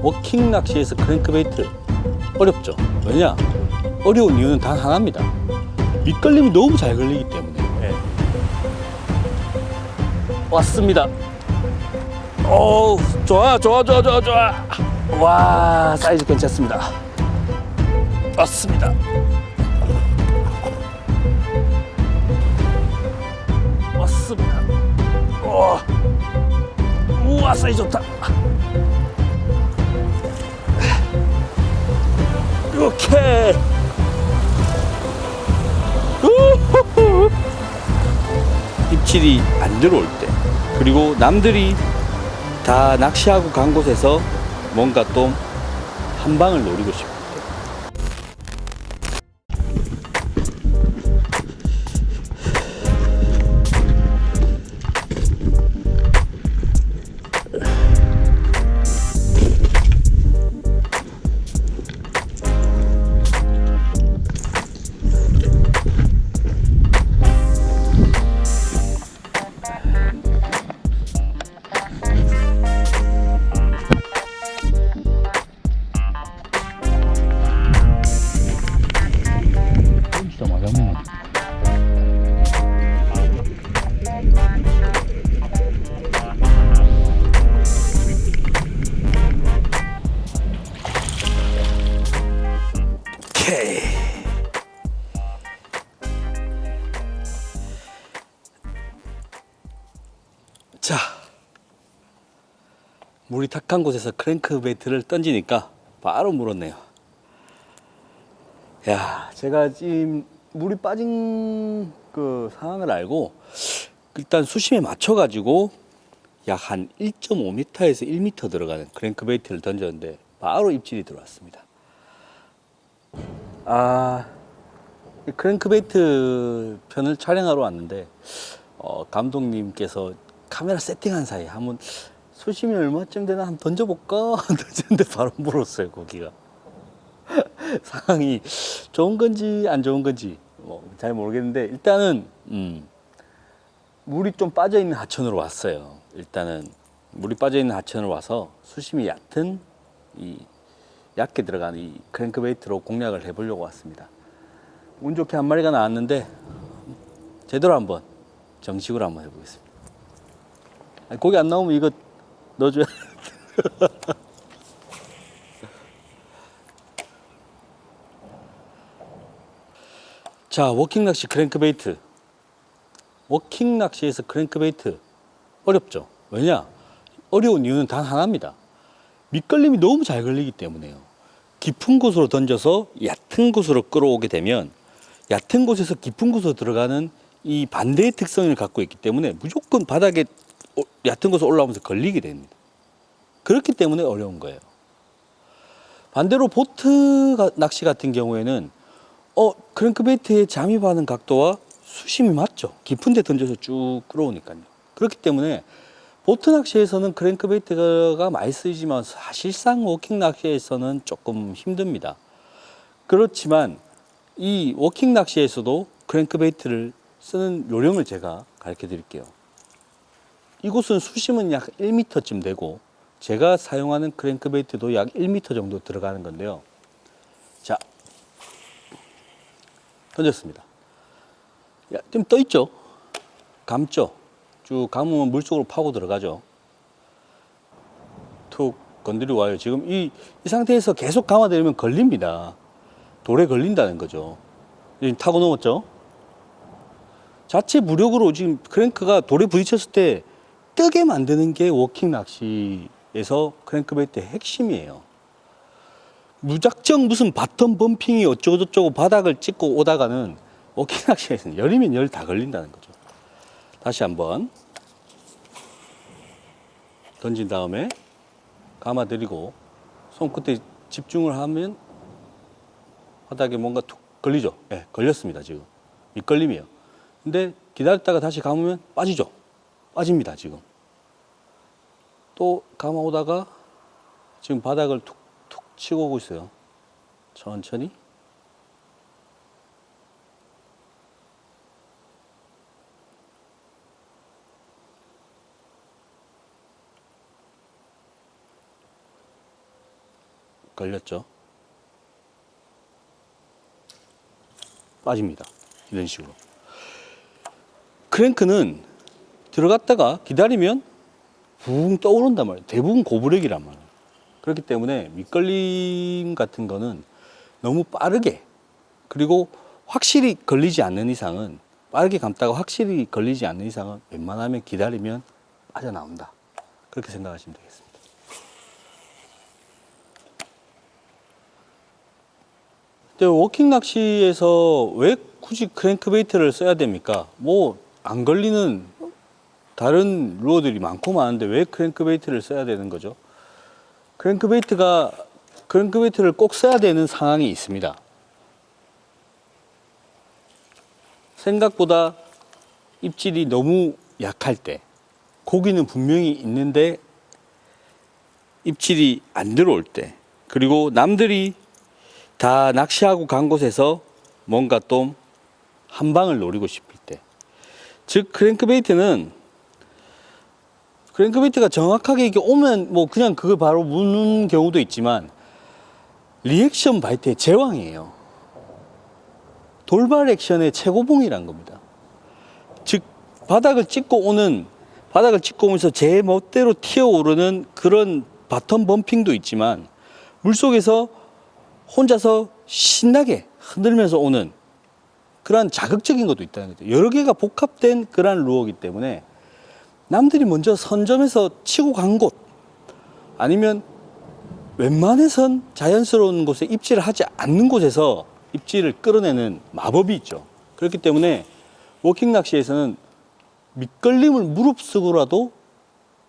워킹 낚시에서 크랭크베이트 어렵죠. 왜냐? 어려운 이유는 단 하나입니다. 밑걸림이 너무 잘 걸리기 때문에. 네. 왔습니다. 오, 좋아. 와, 사이즈 괜찮습니다. 왔습니다. 우와, 사이즈 좋다. 오케이. 우후후. 입질이 안 들어올 때, 그리고 남들이 다 낚시하고 간 곳에서 뭔가 또 한 방을 노리고 싶을 때. 오케이. 자, 물이 탁한 곳에서 크랭크베이트를 던지니까 바로 물었네요. 야, 제가 지금 물이 빠진 그 상황을 알고 일단 수심에 맞춰가지고 약 한 1.5m에서 1m 들어가는 크랭크베이트를 던졌는데 바로 입질이 들어왔습니다. 이 크랭크베이트 편을 촬영하러 왔는데 감독님께서 카메라 세팅한 사이에 한번 수심이 얼마쯤 되나 한번 던져볼까 던졌는데 바로 물었어요. 고기가. 상황이 좋은 건지 안 좋은 건지 잘 모르겠는데 일단은 물이 좀 빠져 있는 하천으로 왔어요. 일단은 물이 빠져 있는 하천으로 와서 수심이 얕은 얕게 들어가는 이 크랭크베이트로 공략을 해보려고 왔습니다. 운 좋게 한 마리가 나왔는데 제대로 한번 정식으로 한번 해보겠습니다. 고기 안 나오면 이거 넣어줘야 자, 워킹 낚시 크랭크베이트. 워킹 낚시에서 크랭크베이트 어렵죠. 왜냐? 어려운 이유는 단 하나입니다. 밑걸림이 너무 잘 걸리기 때문에요. 깊은 곳으로 던져서 얕은 곳으로 끌어오게 되면 얕은 곳에서 깊은 곳으로 들어가는 이 반대의 특성을 갖고 있기 때문에 무조건 바닥에 얕은 곳에 올라오면서 걸리게 됩니다. 그렇기 때문에 어려운 거예요. 반대로 보트 낚시 같은 경우에는 크랭크베이트에 잠입하는 각도와 수심이 맞죠. 깊은 데 던져서 쭉 끌어오니까요. 그렇기 때문에 보트 낚시에서는 크랭크베이트가 많이 쓰이지만 사실상 워킹 낚시에서는 조금 힘듭니다. 그렇지만 이 워킹 낚시에서도 크랭크베이트를 쓰는 요령을 제가 가르쳐 드릴게요. 이곳은 수심은 약 1m쯤 되고 제가 사용하는 크랭크베이트도 약 1m 정도 들어가는 건데요. 자, 던졌습니다. 야, 좀 떠 있죠? 감죠? 쭉 감으면 물속으로 파고 들어가죠. 툭 건드리고 와요. 지금 이 상태에서 계속 감아내리면 걸립니다. 돌에 걸린다는 거죠. 지금 타고 넘었죠? 자체 무력으로 지금 크랭크가 돌에 부딪혔을 때 뜨게 만드는 게 워킹 낚시에서 크랭크베이트의 핵심이에요. 무작정 무슨 바텀 범핑이 어쩌고저쩌고 바닥을 찍고 오다가는 워킹 낚시에서는 열이면 열 다 걸린다는 거죠. 다시 한번 던진 다음에 감아들이고 손끝에 집중을 하면 바닥에 뭔가 툭 걸리죠. 네, 걸렸습니다. 지금 밑걸림이에요. 근데 기다렸다가 다시 감으면 빠지죠. 빠집니다. 지금 또 감아오다가 지금 바닥을 툭툭 치고 오고 있어요. 천천히. 걸렸죠. 빠집니다. 이런 식으로. 크랭크는 들어갔다가 기다리면 붕 떠오른단 말이에요. 대부분 고브렉이란 말이에요. 그렇기 때문에 밑걸림 같은 거는 너무 빠르게, 그리고 확실히 걸리지 않는 이상은, 빠르게 감다가 확실히 걸리지 않는 이상은 웬만하면 기다리면 빠져나온다. 그렇게 생각하시면 되겠습니다. 근데 워킹 낚시에서 왜 굳이 크랭크베이트를 써야 됩니까? 뭐 안 걸리는 다른 루어들이 많고 많은데 왜 크랭크베이트를 써야 되는 거죠? 크랭크베이트를 꼭 써야 되는 상황이 있습니다. 생각보다 입질이 너무 약할 때, 고기는 분명히 있는데 입질이 안 들어올 때, 그리고 남들이 다 낚시하고 간 곳에서 뭔가 또 한 방을 노리고 싶을 때, 즉 크랭크베이트가 정확하게 이렇게 오면 뭐 그냥 그걸 바로 무는 경우도 있지만 리액션 바이트의 제왕이에요. 돌발 액션의 최고봉이란 겁니다. 즉 바닥을 찍고 오면서 제 멋대로 튀어오르는 그런 바텀 범핑도 있지만, 물속에서 혼자서 신나게 흔들면서 오는 그러한 자극적인 것도 있다는 거죠. 여러 개가 복합된 그러한 루어이기 때문에 남들이 먼저 선점해서 치고 간 곳, 아니면 웬만해선 자연스러운 곳에 입질을 하지 않는 곳에서 입질을 끌어내는 마법이 있죠. 그렇기 때문에 워킹 낚시에서는 밑걸림을 무릅쓰고라도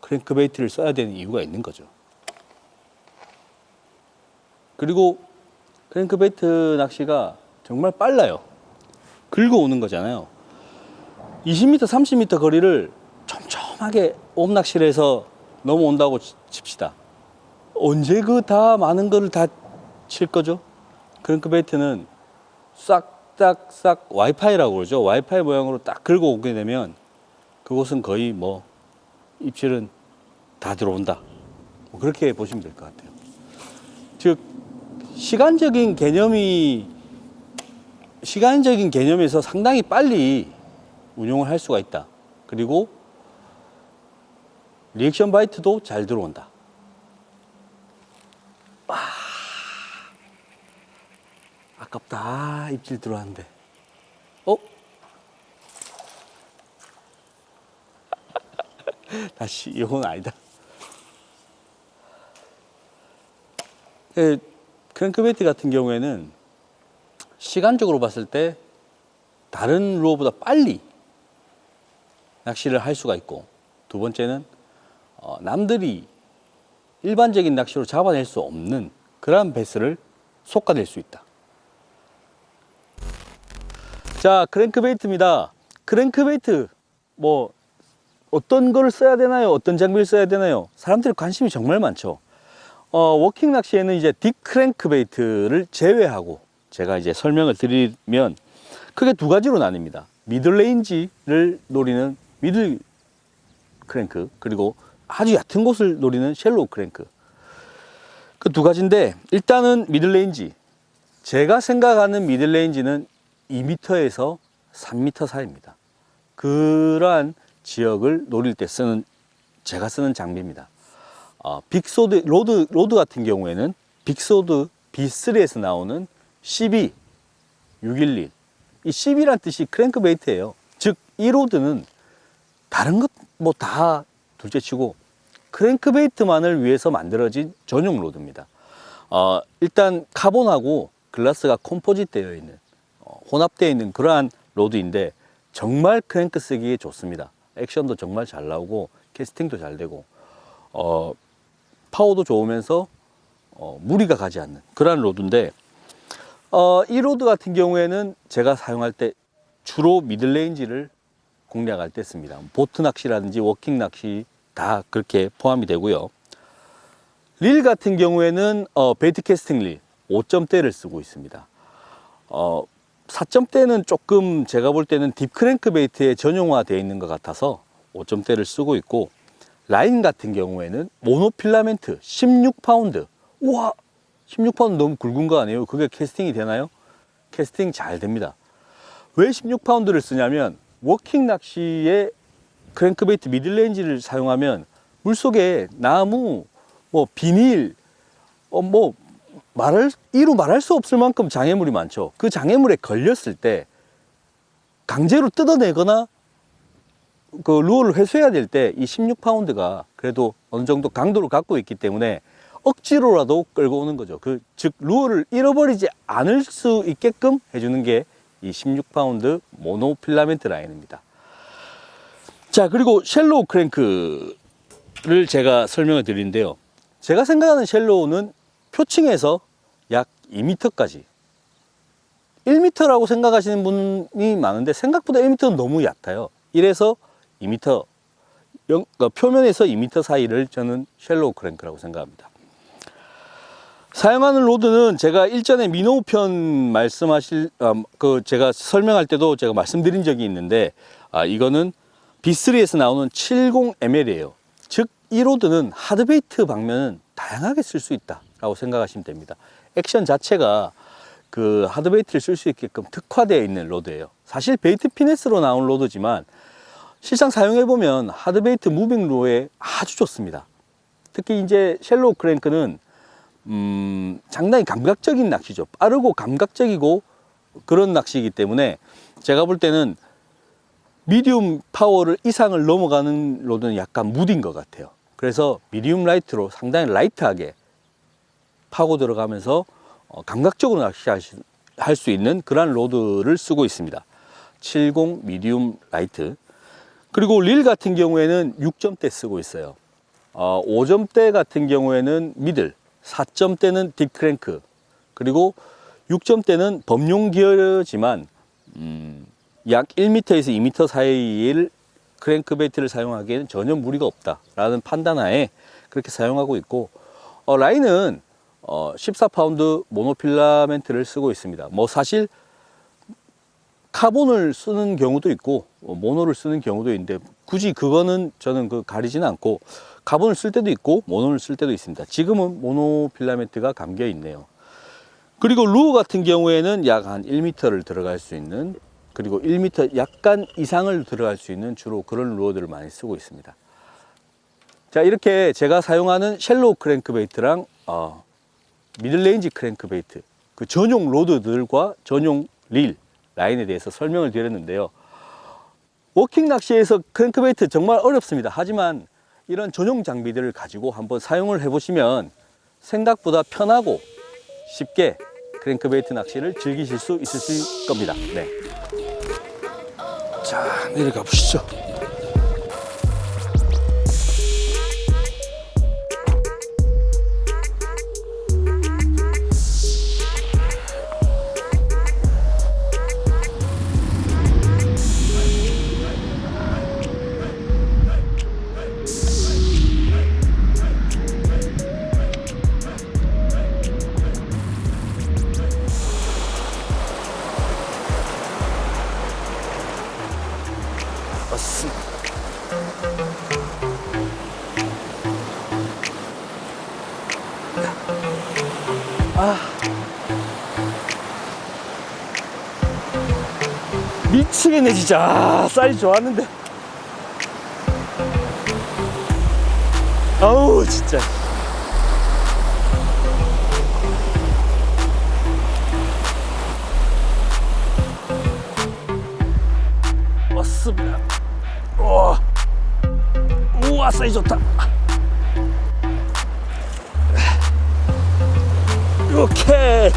크랭크베이트를 써야 되는 이유가 있는 거죠. 그리고 크랭크베이트 낚시가 정말 빨라요. 긁어오는 거잖아요. 20m, 30m 거리를 촘촘하게 옴낚시를 해서 넘어온다고 칩시다. 언제 그 다 많은 거를 다 칠 거죠? 크랭크베이트는 싹 와이파이라고 그러죠. 와이파이 모양으로 딱 긁어오게 되면 그곳은 거의 뭐 입질은 다 들어온다. 뭐 그렇게 보시면 될 것 같아요. 즉 시간적인 개념에서 상당히 빨리 운용을 할 수가 있다. 그리고 리액션 바이트도 잘 들어온다. 아깝다. 입질 들어왔는데. 다시, 이건 아니다. 크랭크베이트 같은 경우에는 시간적으로 봤을 때 다른 루어보다 빨리 낚시를 할 수가 있고, 두 번째는 남들이 일반적인 낚시로 잡아낼 수 없는 그러한 베스를 솎아낼 수 있다. 자, 크랭크베이트입니다. 크랭크베이트 뭐 어떤 거를 써야 되나요? 어떤 장비를 써야 되나요? 사람들이 관심이 정말 많죠. 워킹 낚시에는 이제 딥 크랭크베이트를 제외하고 제가 이제 설명을 드리면 크게 두 가지로 나뉩니다. 미들 레인지를 노리는 미들 크랭크, 그리고 아주 얕은 곳을 노리는 쉘로우 크랭크. 그 두 가지인데, 일단은 미들 레인지. 제가 생각하는 미들 레인지는 2m에서 3m 사이입니다. 그러한 지역을 노릴 때 제가 쓰는 장비입니다. 빅소드, 로드 같은 경우에는 빅소드 B3에서 나오는 CB 611. 이 CB란 뜻이 크랭크베이트예요. 즉, 이 로드는 다른 것 뭐 다 둘째치고 크랭크베이트만을 위해서 만들어진 전용 로드입니다. 일단 카본하고 글라스가 컴포짓 되어 있는, 혼합되어 있는 그러한 로드인데 정말 크랭크 쓰기에 좋습니다. 액션도 정말 잘 나오고 캐스팅도 잘 되고 파워도 좋으면서 무리가 가지 않는 그러한 로드인데, 이 로드 같은 경우에는 제가 사용할 때 주로 미들레인지를 공략할 때 씁니다. 보트 낚시라든지 워킹 낚시 다 그렇게 포함이 되고요. 릴 같은 경우에는 베이트 캐스팅 릴 5점대를 쓰고 있습니다. 4점대는 조금 제가 볼 때는 딥 크랭크베이트에 전용화되어 있는 것 같아서 5점대를 쓰고 있고, 라인 같은 경우에는 모노필라멘트 16파운드. 우와, 16파운드 너무 굵은 거 아니에요? 그게 캐스팅이 되나요? 캐스팅 잘 됩니다. 왜 16파운드를 쓰냐면 워킹 낚시에 크랭크베이트 미들레인지를 사용하면 물속에 나무, 뭐 비닐, 이루 말할 수 없을 만큼 장애물이 많죠. 그 장애물에 걸렸을 때 강제로 뜯어내거나 그 루어를 회수해야 될 때 이 16파운드가 그래도 어느 정도 강도를 갖고 있기 때문에 억지로라도 끌고 오는 거죠. 즉 루어를 잃어버리지 않을 수 있게끔 해주는 게 이 16파운드 모노 필라멘트 라인입니다. 자, 그리고 쉘로우 크랭크를 제가 설명을 드리는데요. 제가 생각하는 쉘로우는 표층에서 약 2m까지 1m라고 생각하시는 분이 많은데 생각보다 1m는 너무 얕아요. 1에서 2m, 표면에서 2m 사이를 저는 쉘로우 크랭크라고 생각합니다. 사용하는 로드는 제가 일전에 미노우 편 제가 설명할 때도 제가 말씀드린 적이 있는데, 이거는 B3에서 나오는 70ml이에요. 즉, 이 로드는 하드베이트 방면은 다양하게 쓸 수 있다라고 생각하시면 됩니다. 액션 자체가 그 하드베이트를 쓸 수 있게끔 특화되어 있는 로드예요. 사실 베이트 피네스로 나온 로드지만 실상 사용해보면 하드베이트 무빙 루어에 아주 좋습니다. 특히 이제 쉘로우 크랭크는 상당히 감각적인 낚시죠. 빠르고 감각적이고 그런 낚시이기 때문에 제가 볼 때는 미디움 파워를 이상을 넘어가는 로드는 약간 무딘 것 같아요. 그래서 미디움 라이트로 상당히 라이트하게 파고 들어가면서 감각적으로 낚시할 수 있는 그런 로드를 쓰고 있습니다. 70 미디움 라이트. 그리고 릴 같은 경우에는 6점대 쓰고 있어요. 5점대 같은 경우에는 미들, 4점대는 딥크랭크, 그리고 6점대는 범용 기어지만 약 1m에서 2m 사이의 크랭크베이트를 사용하기에는 전혀 무리가 없다라는 판단하에 그렇게 사용하고 있고, 라인은 14파운드 모노필라멘트를 쓰고 있습니다. 뭐 사실 카본을 쓰는 경우도 있고 모노를 쓰는 경우도 있는데 굳이 그거는 저는 가리지는 않고 카본을 쓸 때도 있고 모노를 쓸 때도 있습니다. 지금은 모노 필라멘트가 감겨 있네요. 그리고 루어 같은 경우에는 약 한 1m를 들어갈 수 있는, 그리고 1m 약간 이상을 들어갈 수 있는 주로 그런 루어들을 많이 쓰고 있습니다. 자, 이렇게 제가 사용하는 쉘로우 크랭크베이트랑 미들레인지 크랭크베이트, 그 전용 로드들과 전용 릴 라인에 대해서 설명을 드렸는데요. 워킹 낚시에서 크랭크베이트 정말 어렵습니다. 하지만 이런 전용 장비들을 가지고 한번 사용을 해보시면 생각보다 편하고 쉽게 크랭크베이트 낚시를 즐기실 수 있을 겁니다. 네. 자, 내려가 보시죠. 미치겠네 진짜. 사이즈 좋았는데. 아우 진짜. 왔습니다. 우와 사이즈 좋다. 오케이.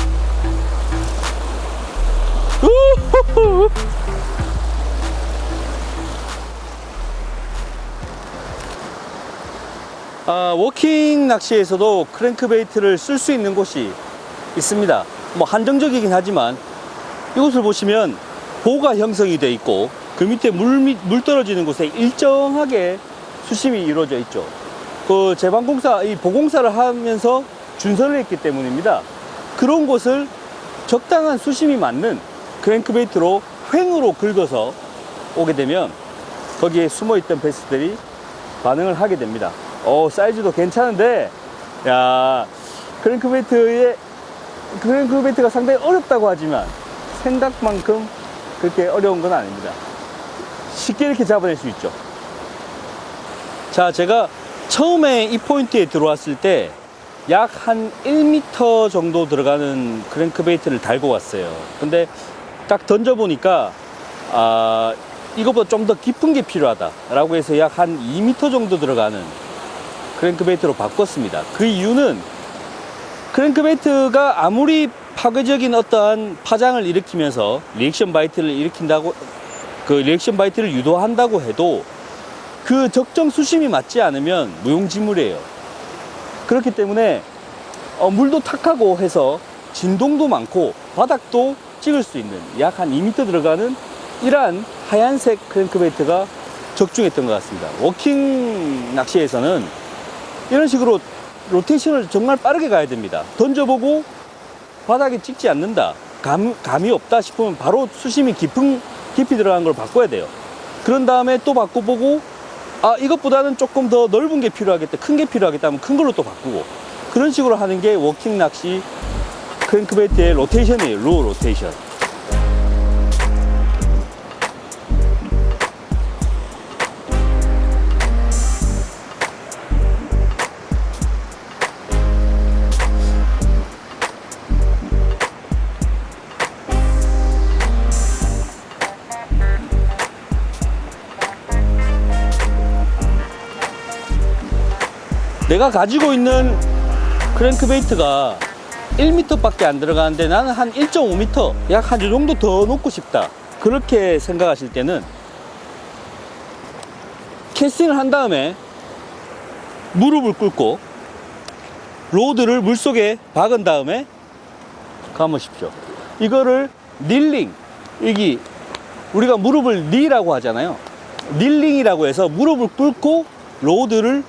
우후후. 워킹 낚시에서도 크랭크베이트를 쓸 수 있는 곳이 있습니다. 뭐 한정적이긴 하지만 이곳을 보시면 보가 형성이 되어 있고 그 밑에 물 떨어지는 곳에 일정하게 수심이 이루어져 있죠. 그 제방공사, 이 보공사를 하면서 준설을 했기 때문입니다. 그런 곳을 적당한 수심이 맞는 크랭크베이트로 횡으로 긁어서 오게 되면 거기에 숨어있던 베스들이 반응을 하게 됩니다. 사이즈도 괜찮은데, 야, 크랭크베이트가 상당히 어렵다고 하지만 생각만큼 그렇게 어려운 건 아닙니다. 쉽게 이렇게 잡아낼 수 있죠. 자, 제가 처음에 이 포인트에 들어왔을 때 약 한 1m 정도 들어가는 크랭크베이트를 달고 왔어요. 근데 딱 던져보니까 이것보다 좀 더 깊은 게 필요하다 라고 해서 약 한 2m 정도 들어가는 크랭크베이트로 바꿨습니다. 그 이유는 크랭크베이트가 아무리 파괴적인 어떠한 파장을 일으키면서 리액션 바이트를 유도한다고 해도 그 적정 수심이 맞지 않으면 무용지물이에요. 그렇기 때문에 물도 탁하고 해서 진동도 많고 바닥도 찍을 수 있는 약 한 2m 들어가는 이러한 하얀색 크랭크베이트가 적중했던 것 같습니다. 워킹 낚시에서는 이런 식으로 로테이션을 정말 빠르게 가야 됩니다. 던져보고 바닥에 찍지 않는다, 감이 없다 싶으면 바로 수심이 깊이 들어간 걸 바꿔야 돼요. 그런 다음에 또 바꿔보고 이것보다는 조금 더 넓은 게 필요하겠다, 큰 게 필요하겠다 하면 큰 걸로 또 바꾸고, 그런 식으로 하는 게 워킹 낚시 크랭크베이트의 로테이션이에요. 로 로테이션. 내가 가지고 있는 크랭크베이트가 1m 밖에 안 들어가는데 나는 한 1.5m, 약 한 이 정도 더 놓고 싶다, 그렇게 생각하실 때는 캐스팅을 한 다음에 무릎을 꿇고 로드를 물속에 박은 다음에 감으십시오. 이거를 닐링, 여기 우리가 무릎을 니라고 하잖아요. 닐링이라고 해서 무릎을 꿇고 로드를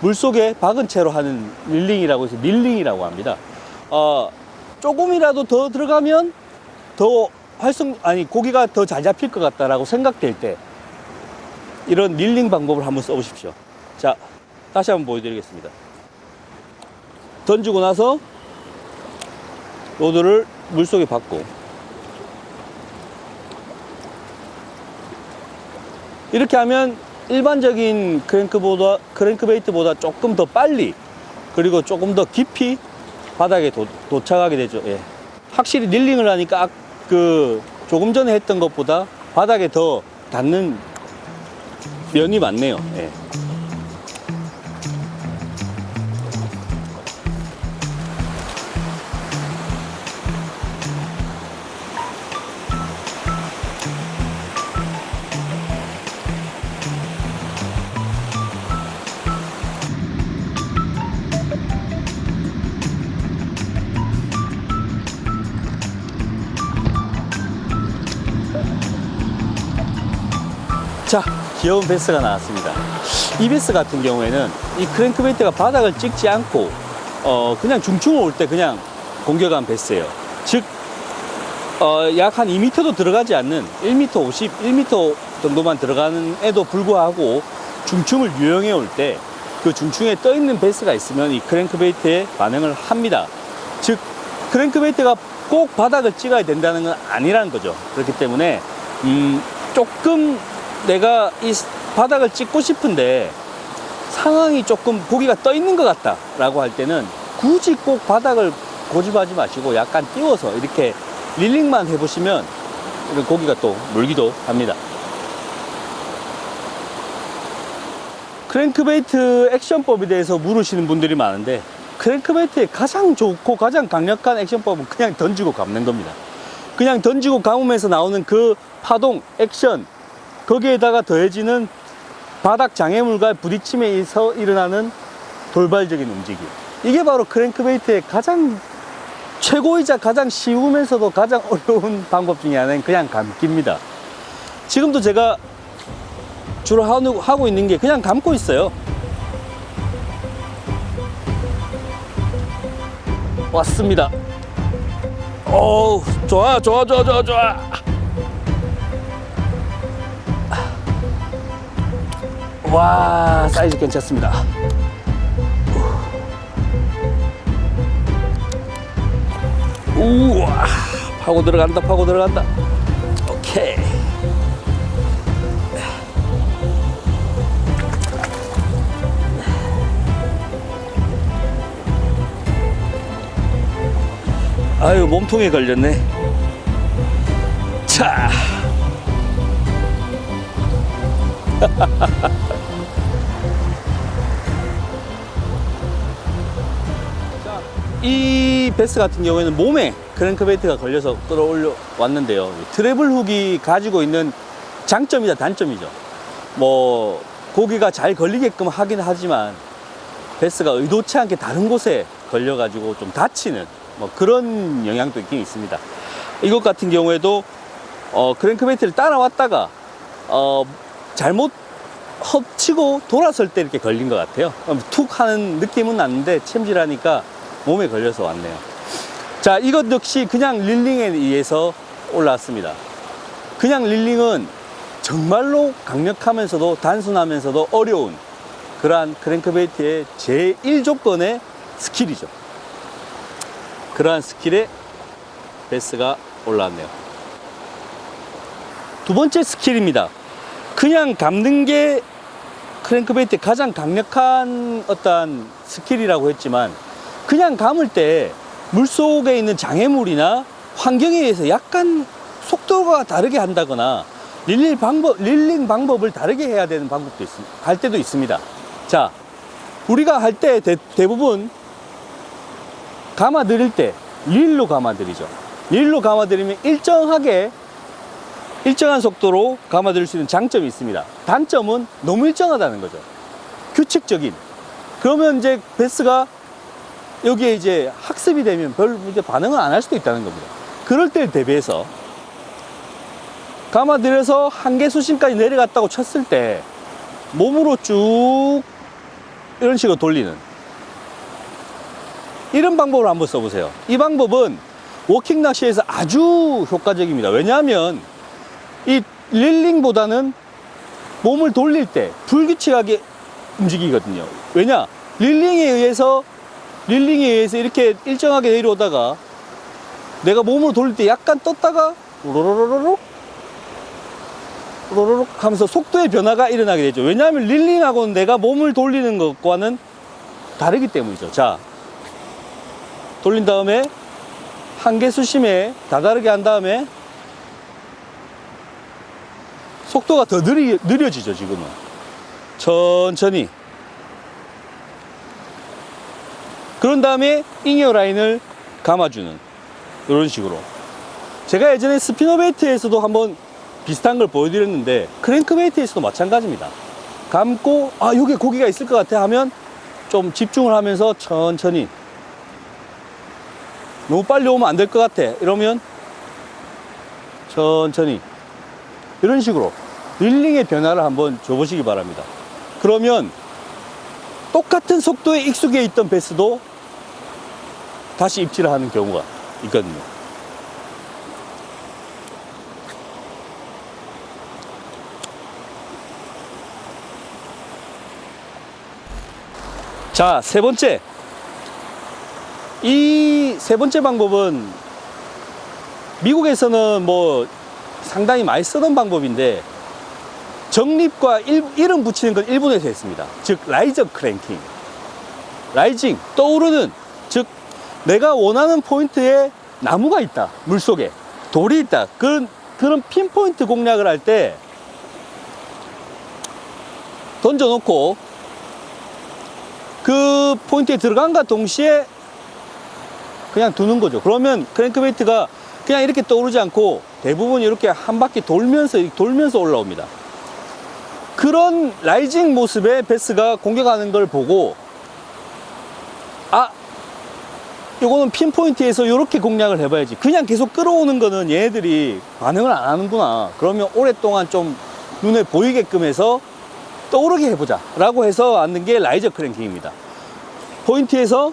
물속에 박은 채로 하는 닐링이라고 해서 닐링이라고 합니다. 조금이라도 더 들어가면 더 고기가 더 잘 잡힐 것 같다라고 생각될 때 이런 닐링 방법을 한번 써보십시오. 자, 다시 한번 보여드리겠습니다. 던지고 나서 로드를 물속에 박고 이렇게 하면 일반적인 크랭크베이트보다 조금 더 빨리, 그리고 조금 더 깊이 바닥에 도착하게 되죠. 예. 확실히 닐링을 하니까 조금 전에 했던 것보다 바닥에 더 닿는 면이 많네요. 예. 자, 귀여운 베스가 나왔습니다. 이 베스 같은 경우에는 이 크랭크베이트가 바닥을 찍지 않고 그냥 중충을 올 때 그냥 공격한 베스예요. 즉 약 한 2m도 들어가지 않는 1m 50, 1m 정도만 들어가는에도 불구하고 중충을 유용해 올 때 그 중충에 떠 있는 베스가 있으면 이 크랭크베이트에 반응을 합니다. 즉 크랭크베이트가 꼭 바닥을 찍어야 된다는 건 아니라는 거죠. 그렇기 때문에 조금 내가 이 바닥을 찍고 싶은데 상황이 조금 고기가 떠 있는 것 같다 라고 할 때는 굳이 꼭 바닥을 고집하지 마시고 약간 띄워서 이렇게 릴링만 해보시면 고기가 또 물기도 합니다. 크랭크베이트 액션법에 대해서 물으시는 분들이 많은데, 크랭크베이트의 가장 좋고 가장 강력한 액션법은 그냥 던지고 감는 겁니다. 그냥 던지고 감으면서 나오는 그 파동, 액션, 거기에다가 더해지는 바닥 장애물과 부딪힘에서 일어나는 돌발적인 움직임, 이게 바로 크랭크베이트의 가장 최고이자 가장 쉬우면서도 가장 어려운 방법 중에 하나는 그냥 감기입니다. 지금도 제가 주로 하고 있는 게 그냥 감고 있어요. 왔습니다. 좋아. 와, 사이즈 괜찮습니다. 우와, 파고 들어간다, 파고 들어간다. 오케이. 아유, 몸통에 걸렸네. 자. 이 베스 같은 경우에는 몸에 크랭크베이트가 걸려서 끌어올려 왔는데요. 트래블 훅이 가지고 있는 장점이자 단점이죠. 뭐 고기가 잘 걸리게끔 하긴 하지만 베스가 의도치 않게 다른 곳에 걸려가지고 좀 다치는 뭐 그런 영향도 있긴 있습니다. 이것 같은 경우에도 크랭크베이트를 따라왔다가 잘못 헛치고 돌아설 때 이렇게 걸린 것 같아요. 툭 하는 느낌은 났는데 챔질하니까 몸에 걸려서 왔네요. 자, 이것 역시 그냥 릴링에 의해서 올라왔습니다. 그냥 릴링은 정말로 강력하면서도 단순하면서도 어려운 그러한 크랭크베이트의 제1조건의 스킬이죠. 그러한 스킬에 베스가 올라왔네요. 두 번째 스킬입니다. 그냥 감는 게 크랭크베이트의 가장 강력한 어떤 스킬이라고 했지만 그냥 감을 때 물속에 있는 장애물이나 환경에 의해서 약간 속도가 다르게 한다거나 릴링 방법을 다르게 해야 되는 방법도 할 때도 있습니다. 자, 우리가 할 때 대부분 감아들일 때 릴로 감아들이죠. 릴로 감아들이면 일정한 속도로 감아들일 수 있는 장점이 있습니다. 단점은 너무 일정하다는 거죠. 규칙적인. 그러면 이제 베스가 여기에 이제 학습이 되면 별 이제 반응을 안 할 수도 있다는 겁니다. 그럴 때를 대비해서 감아들여서 한계 수심까지 내려갔다고 쳤을 때 몸으로 쭉 이런 식으로 돌리는 이런 방법을 한번 써보세요. 이 방법은 워킹 낚시에서 아주 효과적입니다. 왜냐하면 이 릴링보다는 몸을 돌릴 때 불규칙하게 움직이거든요. 왜냐? 릴링에 의해서 이렇게 일정하게 내려오다가 내가 몸을 돌릴 때 약간 떴다가 로로로로록 하면서 속도의 변화가 일어나게 되죠. 왜냐하면 릴링하고는 내가 몸을 돌리는 것과는 다르기 때문이죠. 자, 돌린 다음에 한계 수심에 다다르게 한 다음에 속도가 더 느려지죠. 지금은 천천히. 그런 다음에 잉여 라인을 감아주는 이런 식으로. 제가 예전에 스피너베이트에서도 한번 비슷한 걸 보여드렸는데 크랭크베이트에서도 마찬가지입니다. 감고 여기에 고기가 있을 것 같아 하면 좀 집중을 하면서 천천히. 너무 빨리 오면 안 될 것 같아 이러면 천천히 이런 식으로 릴링의 변화를 한번 줘보시기 바랍니다. 그러면 똑같은 속도에 익숙해 있던 베스도 다시 입질을 하는 경우가 있거든요. 자, 세 번째. 이 세 번째 방법은 미국에서는 뭐 상당히 많이 쓰던 방법인데 정립과 이름 붙이는 건 일본에서 했습니다. 즉 라이저 크랭킹. 라이징, 떠오르는, 즉 내가 원하는 포인트에 나무가 있다, 물속에 돌이 있다, 그런 핀포인트 공략을 할 때 던져놓고 그 포인트에 들어간과 동시에 그냥 두는 거죠. 그러면 크랭크베이트가 그냥 이렇게 떠오르지 않고 대부분 이렇게 한 바퀴 돌면서 올라옵니다. 그런 라이징 모습의 베스가 공격하는 걸 보고 이거는 핀포인트에서 이렇게 공략을 해봐야지. 그냥 계속 끌어오는 거는 얘네들이 반응을 안 하는구나. 그러면 오랫동안 좀 눈에 보이게끔 해서 떠오르게 해보자 라고 해서 앉는 게 라이저 크랭킹입니다. 포인트에서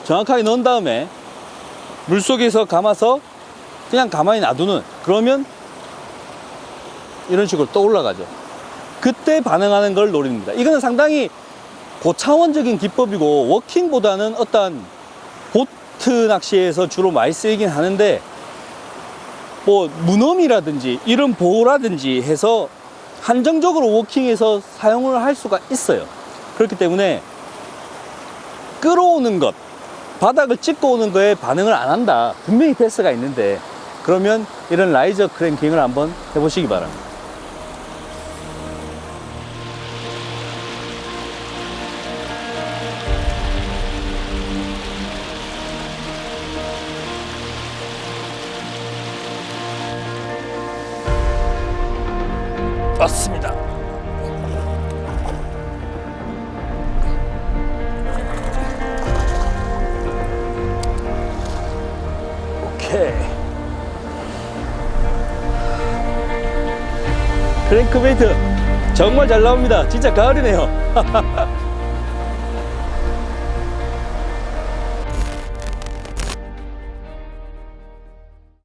정확하게 넣은 다음에 물속에서 감아서 그냥 가만히 놔두는, 그러면 이런 식으로 또 올라가죠. 그때 반응하는 걸 노립니다. 이거는 상당히 고차원적인 기법이고 워킹보다는 어떤 보트 낚시에서 주로 많이 쓰이긴 하는데, 뭐 무넘이라든지 이런 보호라든지 해서 한정적으로 워킹에서 사용을 할 수가 있어요. 그렇기 때문에 끌어오는 것, 바닥을 찍고 오는 거에 반응을 안 한다, 분명히 패스가 있는데, 그러면 이런 라이저 크랭킹을 한번 해보시기 바랍니다. 왔습니다. 오케이. 크랭크베이트 정말 잘 나옵니다. 진짜 가을이네요.